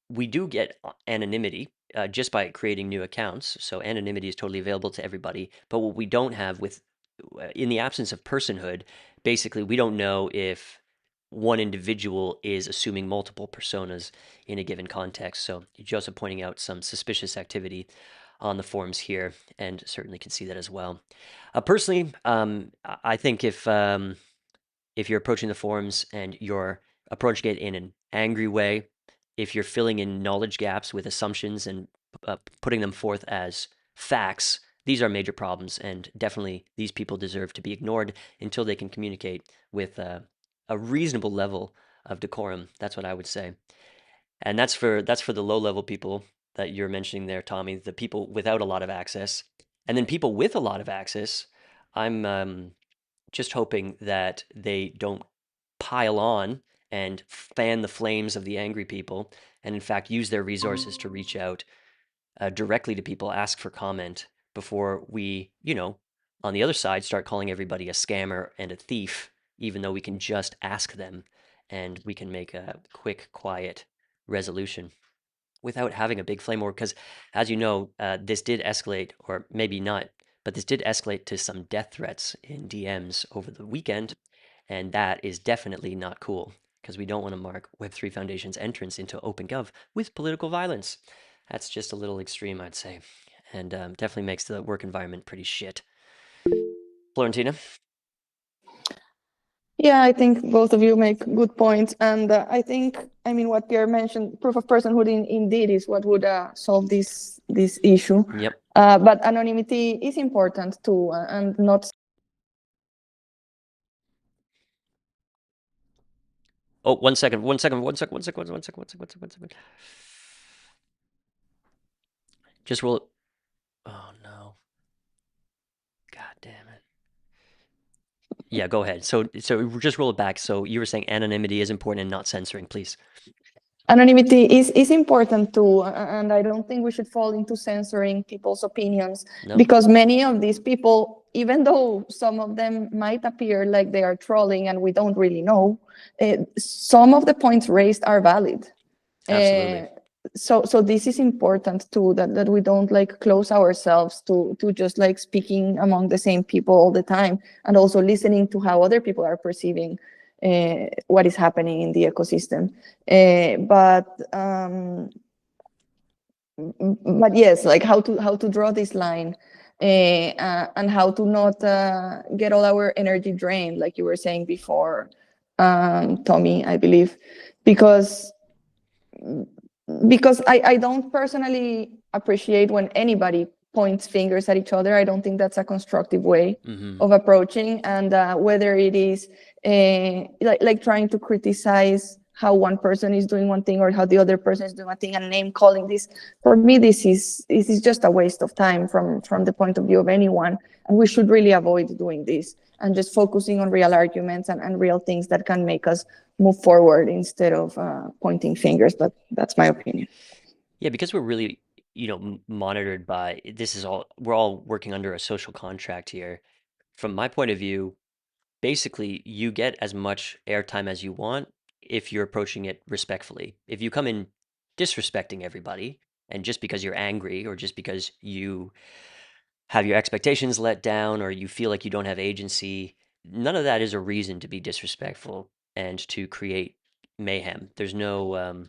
we do get anonymity just by creating new accounts. So anonymity is totally available to everybody. But what we don't have in the absence of personhood, basically, we don't know if one individual is assuming multiple personas in a given context. So Joseph pointing out some suspicious activity on the forums here, and certainly can see that as well. Personally, I think if you're approaching the forums and you're approaching it in an angry way, if you're filling in knowledge gaps with assumptions and putting them forth as facts, these are major problems, and definitely these people deserve to be ignored until they can communicate with a reasonable level of decorum. That's what I would say. And that's for the low-level people that you're mentioning there, Tommy, the people without a lot of access. And then people with a lot of access, I'm just hoping that they don't pile on and fan the flames of the angry people, and in fact use their resources to reach out directly to people, ask for comment before we, on the other side, start calling everybody a scammer and a thief, even though we can just ask them and we can make a quick, quiet resolution without having a big flame war. Because as you know, this did escalate, or maybe not, but this did escalate to some death threats in DMs over the weekend. And that is definitely not cool, because we don't want to mark Web3 Foundation's entrance into OpenGov with political violence. That's just a little extreme, I'd say, and definitely makes the work environment pretty shit. Florentina? Yeah, I think both of you make good points. And I think, what Pierre mentioned, proof of personhood indeed is what would solve this issue. Yep. But anonymity is important too, and not... Oh, one second. Just roll it. Oh, no. God damn it. Yeah, go ahead. So just roll it back. So you were saying anonymity is important and not censoring, please. Anonymity is important too, and I don't think we should fall into censoring people's opinions. No. Because many of these people, even though some of them might appear like they are trolling and we don't really know, some of the points raised are valid. Absolutely. So this is important too, that we don't close ourselves to just speaking among the same people all the time, and also listening to how other people are perceiving what is happening in the ecosystem. But yes, how to draw this line, and how to not get all our energy drained, like you were saying before, Tommy, I believe, because I don't personally appreciate when anybody points fingers at each other. I don't think that's a constructive way of approaching. And whether it is trying to criticize how one person is doing one thing or how the other person is doing one thing, and name calling, this, for me, this is just a waste of time from the point of view of anyone. And we should really avoid doing this and just focusing on real arguments and real things that can make us move forward instead of pointing fingers. But that's my opinion. Yeah, because we're really, monitored by, we're all working under a social contract here. From my point of view, basically you get as much airtime as you want if you're approaching it respectfully. If you come in disrespecting everybody, and just because you're angry or just because you have your expectations let down or you feel like you don't have agency, none of that is a reason to be disrespectful and to create mayhem. There's no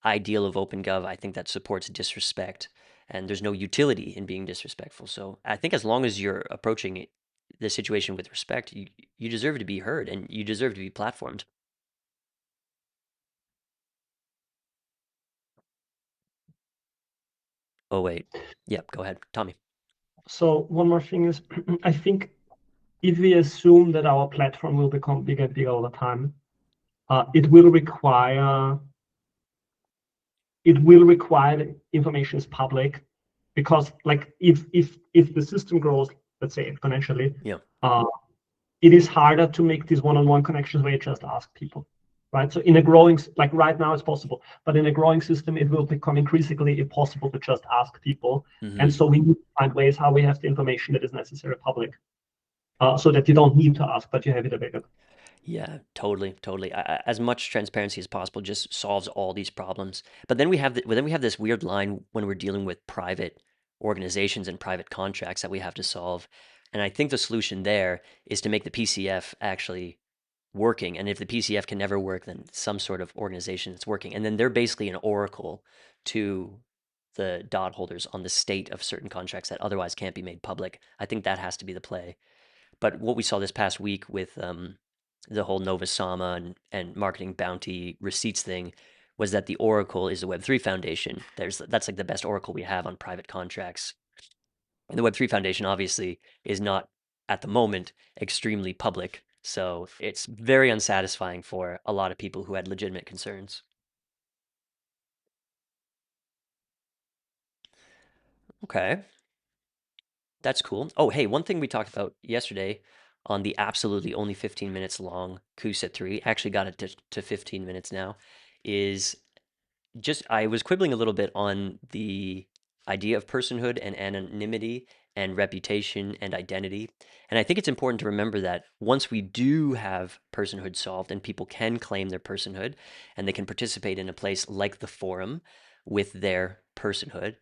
ideal of OpenGov, I think, that supports disrespect, and there's no utility in being disrespectful. So I think as long as you're approaching the situation with respect, you deserve to be heard and you deserve to be platformed. Oh, wait. Yep, go ahead, Tommy. So one more thing is, I think if we assume that our platform will become bigger and bigger all the time, it will require that information is public, because like if the system grows, let's say exponentially, Yeah. It is harder to make these one-on-one connections where you just ask people, right? So in a growing, like right now it's possible, but in a growing system, it will become increasingly impossible to just ask people. Mhm. And so we need to find ways how we have the information that is necessary public, so that you don't need to ask, but you have it available. Yeah, totally. As much transparency as possible just solves all these problems. But then we have this weird line when we're dealing with private organizations and private contracts that we have to solve. And I think the solution there is to make the PCF actually working. And if the PCF can never work, then some sort of organization that's working. And then they're basically an oracle to the dot holders on the state of certain contracts that otherwise can't be made public. I think that has to be the play. But what we saw this past week with the whole Nova Sama and marketing bounty receipts thing was that the oracle is the Web3 Foundation. That's like the best oracle we have on private contracts. And the Web3 Foundation obviously is not at the moment extremely public. So it's very unsatisfying for a lot of people who had legitimate concerns. Okay. That's cool. Oh, hey, one thing we talked about yesterday on the absolutely only 15 minutes long Kuset 3, actually got it to 15 minutes now, is just I was quibbling a little bit on the idea of personhood and anonymity and reputation and identity. And I think it's important to remember that once we do have personhood solved and people can claim their personhood and they can participate in a place like the forum with their personhood,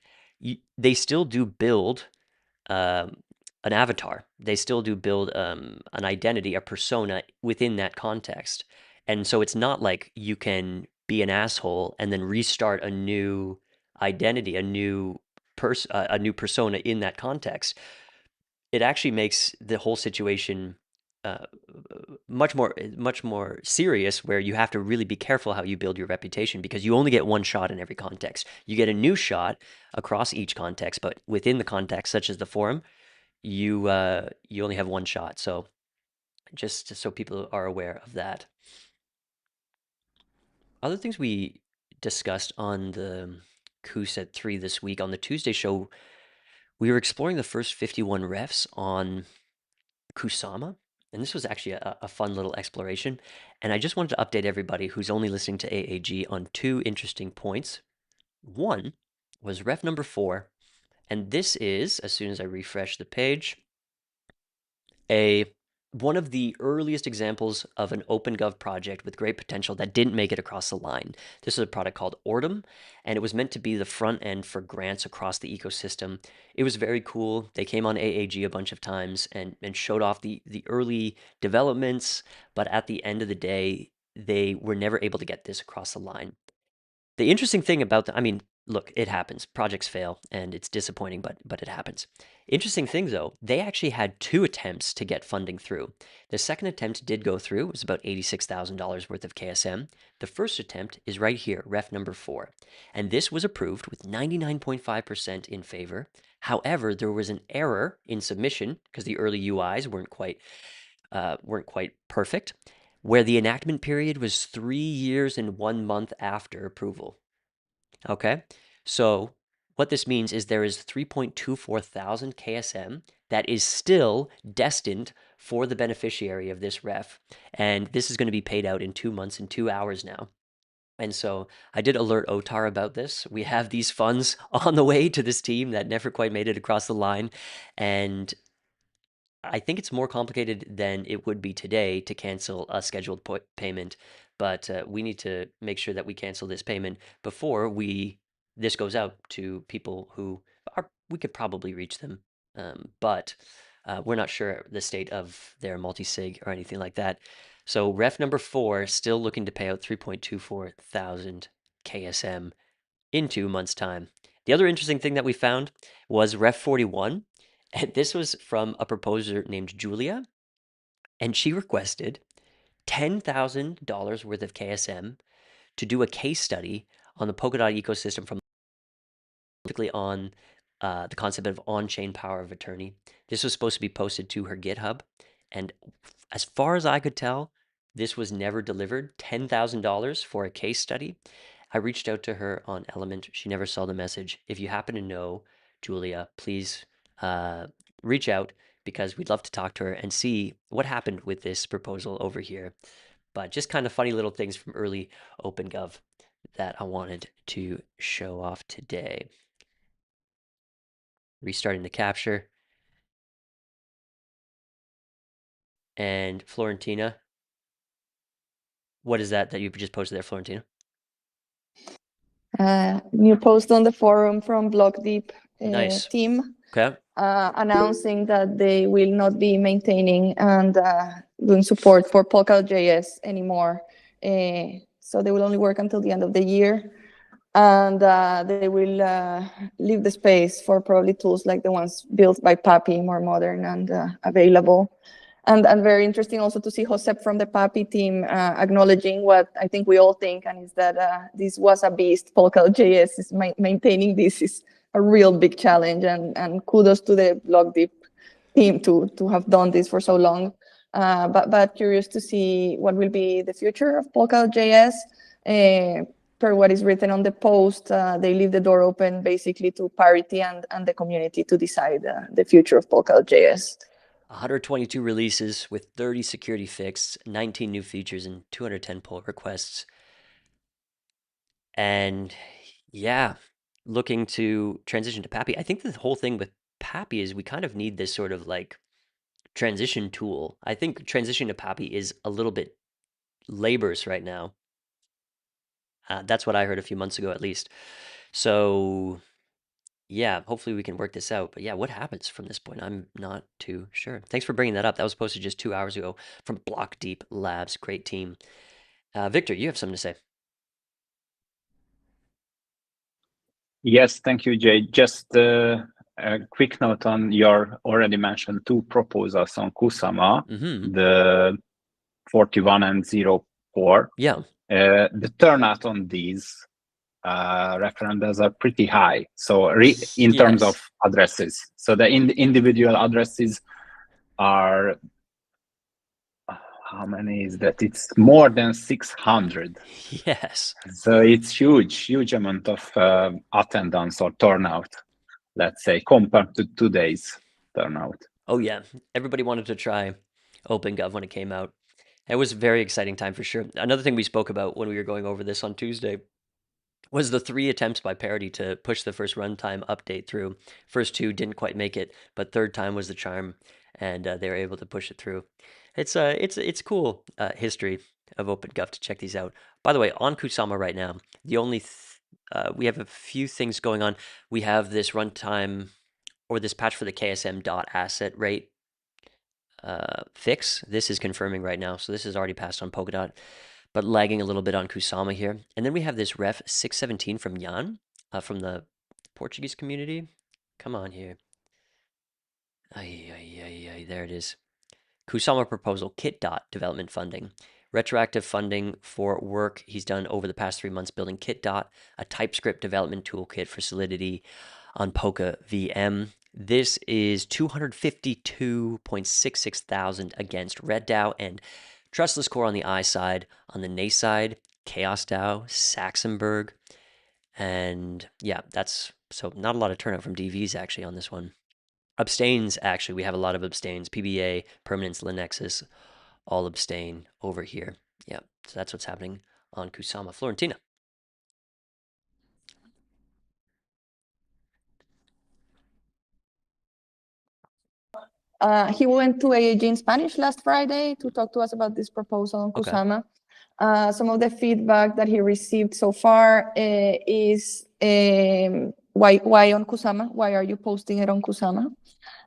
they still do build an avatar. They still do build an identity, a persona within that context. And so it's not like you can be an asshole and then restart a new identity, a new persona in that context. It actually makes the whole situation uh, much more serious, where you have to really be careful how you build your reputation, because you only get one shot in every context. You get a new shot across each context, but within the context, such as the forum, you only have one shot. So just so people are aware of that. Other things we discussed on the Kuset 3 this week, on the Tuesday show, we were exploring the first 51 refs on Kusama. And this was actually a fun little exploration. And I just wanted to update everybody who's only listening to AAG on two interesting points. One was ref number 4. And this is, as soon as I refresh the page, one of the earliest examples of an OpenGov project with great potential that didn't make it across the line. This is a product called Ortum, and it was meant to be the front end for grants across the ecosystem. It was very cool. They came on AAG a bunch of times and showed off the early developments, but at the end of the day, they were never able to get this across the line. The interesting thing about I mean, look, it happens. Projects fail, and it's disappointing, but it happens. Interesting thing, though, they actually had 2 attempts to get funding through. The second attempt did go through. It was about $86,000 worth of KSM. The first attempt is right here, ref number 4. And this was approved with 99.5% in favor. However, there was an error in submission because the early UIs weren't quite perfect, where the enactment period was 3 years and 1 month after approval. Okay, so what this means is there is 3.24 thousand KSM that is still destined for the beneficiary of this ref, and this is going to be paid out in 2 months and 2 hours now. And so I did alert Otar about this. We have these funds on the way to this team that never quite made it across the line, and I think it's more complicated than it would be today to cancel a scheduled payment, but we need to make sure that we cancel this payment before this goes out to people who we could probably reach them, but we're not sure the state of their multi-sig or anything like that. So ref number 4 still looking to pay out 3.24 thousand KSM in 2 months' time. The other interesting thing that we found was ref 41. And this was from a proposer named Julia, and she requested $10,000 worth of KSM to do a case study on the Polkadot ecosystem from specifically on the concept of on-chain power of attorney. This was supposed to be posted to her GitHub, and as far as I could tell, this was never delivered. $10,000 for a case study. I reached out to her on Element. She never saw the message. If you happen to know Julia, please reach out, because we'd love to talk to her and see what happened with this proposal over here. But just kind of funny little things from early OpenGov that I wanted to show off today. Restarting the capture. And Florentina, what is that you just posted there, Florentina? New post on the forum from Blockdeep Nice. team. Okay. Announcing that they will not be maintaining and doing support for Polkadot.js anymore. So they will only work until the end of the year. And they will leave the space for probably tools like the ones built by Papi, more modern and available. And very interesting also to see Josep from the Papi team acknowledging what I think we all think, and is that this was a beast. Polkadot.js is maintaining this is a real big challenge, and kudos to the Blockdeep team to have done this for so long. But curious to see what will be the future of Polkadot.js. Per what is written on the post, they leave the door open basically to parity and the community to decide the future of Polkadot.js. 122 releases with 30 security fixed, 19 new features, and 210 pull requests. And yeah, looking to transition to Papi. I think the whole thing with Papi is we kind of need this sort of like transition tool. I think transitioning to Papi is a little bit laborious right now. That's what I heard a few months ago, at least. So yeah, hopefully we can work this out. But yeah, what happens from this point? I'm not too sure. Thanks for bringing that up. That was posted just 2 hours ago from Blockdeep Labs. Great team. Victor, you have something to say. Yes, thank you, Jay. Just a quick note on your already mentioned two proposals on Kusama, the 41 and 04. Yeah. The turnout on these referendums are pretty high. So in terms of addresses, so the individual addresses are, how many is that? It's more than 600. Yes. So it's huge amount of attendance or turnout, let's say, compared to today's turnout. Oh yeah, everybody wanted to try OpenGov when it came out. It was a very exciting time for sure. Another thing we spoke about when we were going over this on Tuesday was the 3 attempts by Parity to push the first runtime update through. First 2 didn't quite make it, but third time was the charm, and they were able to push it through. It's cool history of OpenGov to check these out. By the way, on Kusama right now, the only we have a few things going on. We have this runtime or this patch for the KSM dot asset rate fix. This is confirming right now, so this is already passed on Polkadot, but lagging a little bit on Kusama here. And then we have this ref 617 from Jan, from the Portuguese community. Come on here. There it is. Kusama proposal, Kit.dot development funding. Retroactive funding for work he's done over the past 3 months building Kit.dot, a TypeScript development toolkit for Solidity on Polka VM. This is 252.66 thousand against Red DAO and Trustless Core on the I side. On the NA side, Chaos DAO, Saxenberg. And yeah, that's so not a lot of turnout from DVs actually on this one. Abstains, actually, we have a lot of abstains. PBA, Permanence, Linexus, all abstain over here. Yeah, so that's what's happening on Kusama. Florentina. He went to AAG in Spanish last Friday to talk to us about this proposal on Kusama. Some of the feedback that he received so far is why on Kusama? Why are you posting it on Kusama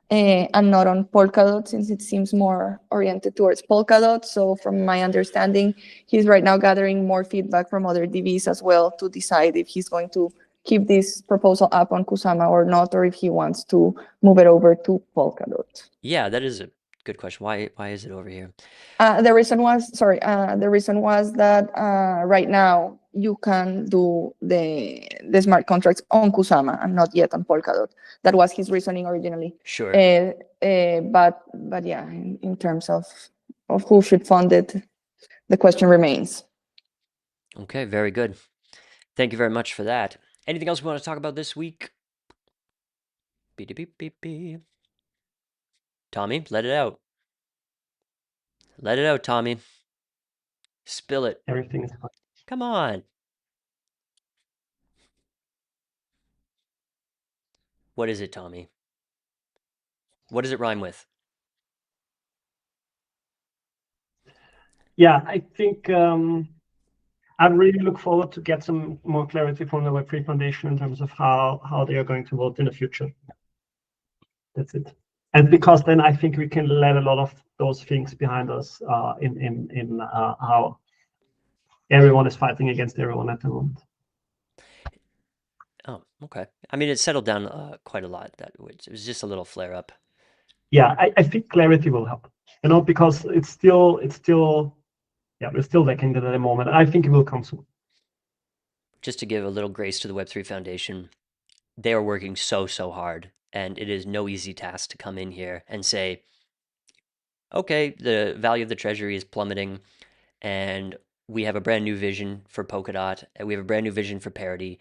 and not on Polkadot, since it seems more oriented towards Polkadot? So from my understanding, he's right now gathering more feedback from other DVs as well to decide if he's going to keep this proposal up on Kusama or not, or if he wants to move it over to Polkadot. Yeah, that is a Good question. Why is it over here? The reason was that right now you can do the smart contracts on Kusama and not yet on Polkadot. That was his reasoning originally. Sure. But yeah, in terms of who should fund it, the question remains. Okay, very good. Thank you very much for that. Anything else we want to talk about this week? Beep, beep, beep, beep. Tommy, let it out. Let it out, Tommy. Spill it. Everything is fine. Come on. What is it, Tommy? What does it rhyme with? Yeah, I think I really look forward to get some more clarity from the Web3 Foundation in terms of how they are going to vote in the future. That's it. And because then I think we can let a lot of those things behind us in how everyone is fighting against everyone at the moment. Oh, okay. I mean, it settled down quite a lot. It was just a little flare up. Yeah, I think clarity will help. Because it's still yeah, we're still lacking that at the moment. I think it will come soon. Just to give a little grace to the Web3 Foundation, they are working so hard, and it is no easy task to come in here and say, okay, the value of the treasury is plummeting, and we have a brand new vision for Polkadot, and we have a brand new vision for Parity,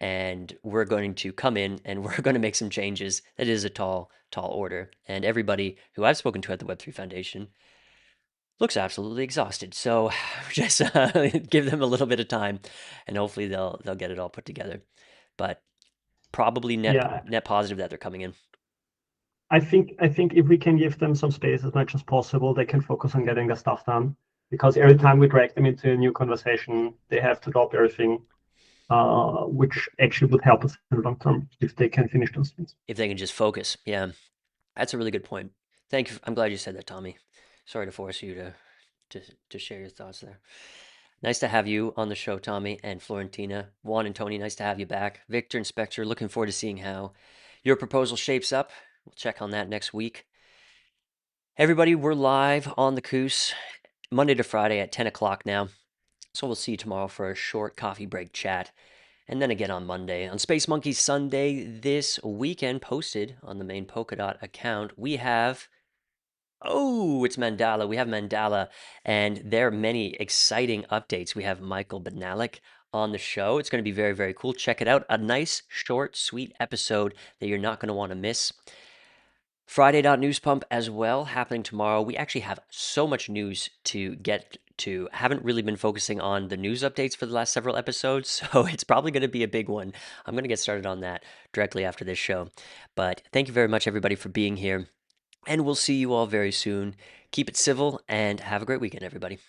and we're going to come in and we're going to make some changes. That is a tall order. And everybody who I've spoken to at the Web3 Foundation looks absolutely exhausted. So just give them a little bit of time, and hopefully they'll get it all put together. But probably net positive that they're coming in. I think if we can give them some space as much as possible, they can focus on getting their stuff done. Because every time we drag them into a new conversation, they have to drop everything, which actually would help us in the long term if they can finish those things. If they can just focus, yeah, that's a really good point. Thank you. I'm glad you said that, Tommy. Sorry to force you to share your thoughts there. Nice to have you on the show, Tommy and Florentina. Juan and Tony, nice to have you back. Victor and Spectre, looking forward to seeing how your proposal shapes up. We'll check on that next week. Everybody, we're live on the Coos Monday to Friday at 10 o'clock now. So we'll see you tomorrow for a short coffee break chat. And then again on Monday. On Space Monkey Sunday this weekend, posted on the main Polkadot account, we have... Oh, it's Mandala. We have Mandala, and there are many exciting updates. We have Michael Benalik on the show. It's going to be very, very cool. Check it out. A nice, short, sweet episode that you're not going to want to miss. Friday.News Pump as well, happening tomorrow. We actually have so much news to get to. Haven't really been focusing on the news updates for the last several episodes, so it's probably going to be a big one. I'm going to get started on that directly after this show. But thank you very much, everybody, for being here. And we'll see you all very soon. Keep it civil and have a great weekend, everybody.